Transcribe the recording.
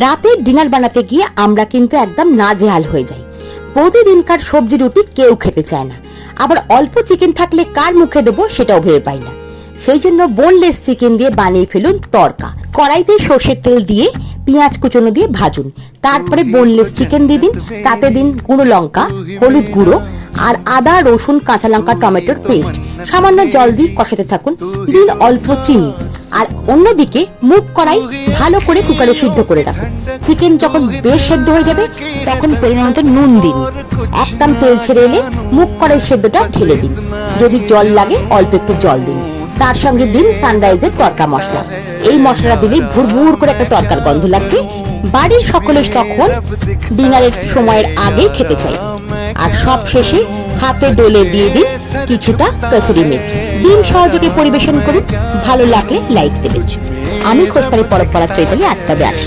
রাতে ডিনার বানাতে গিয়ে আমরা কিন্তু একদম নাজেহাল হয়ে যাই। প্রতিদিনকার সবজি রুটি কেউ খেতে চায় না, আবার অল্প চিকেন থাকলে কার মুখে দেবো সেটাও ভেবে পাই না। সেই জন্য বোনলেস চিকেন দিয়ে বানিয়ে ফেলুন তড়কা। কড়াইতে সর্ষের তেল দিয়ে পেঁয়াজ কুচনো দিয়ে ভাজুন, তারপরে বোনলেস চিকেন দিয়ে দিন, তাতে দিন গুঁড়ো লঙ্কা, হলুদ গুঁড়ো আর আদা রসুন কাঁচা লঙ্কা টমেটোর পেস্ট, সামান্য জল দিয়ে কষাতে থাকুন, দিন অল্প চিনি। আর অন্যদিকে মুগ কড়াই ভালো করে কুকারে সিদ্ধ করে রাখুন। চিকেন যখন বেশ সেদ্ধ হয়ে যাবে তখন পরিমাণ মতো নুন দিন। একদম তেল ছেড়ে এলে মুগ কড়াই সেদ্ধটা ঢেলে দিন, যদি জল লাগে অল্প একটু জল দিন। তার সঙ্গে দিন সানরাইজের তড়কা মশলা। এই মশলা দিলে ভুরভুর করে একটা তড়কার গন্ধ লাগবে। বাড়ির সকলে তখন ডিনারের সময়ের আগে খেতে চাই। আর সব শেষে হাতে ডলে দিয়ে দিন কিছুটা কসুরি মেথি। ডিম সহযোগে পরিবেশন করুন। ভালো লাগলে লাইক দেবেন। আমি খোসপাড়ি পরম্পরা চৈতালি ৮টা ৮২।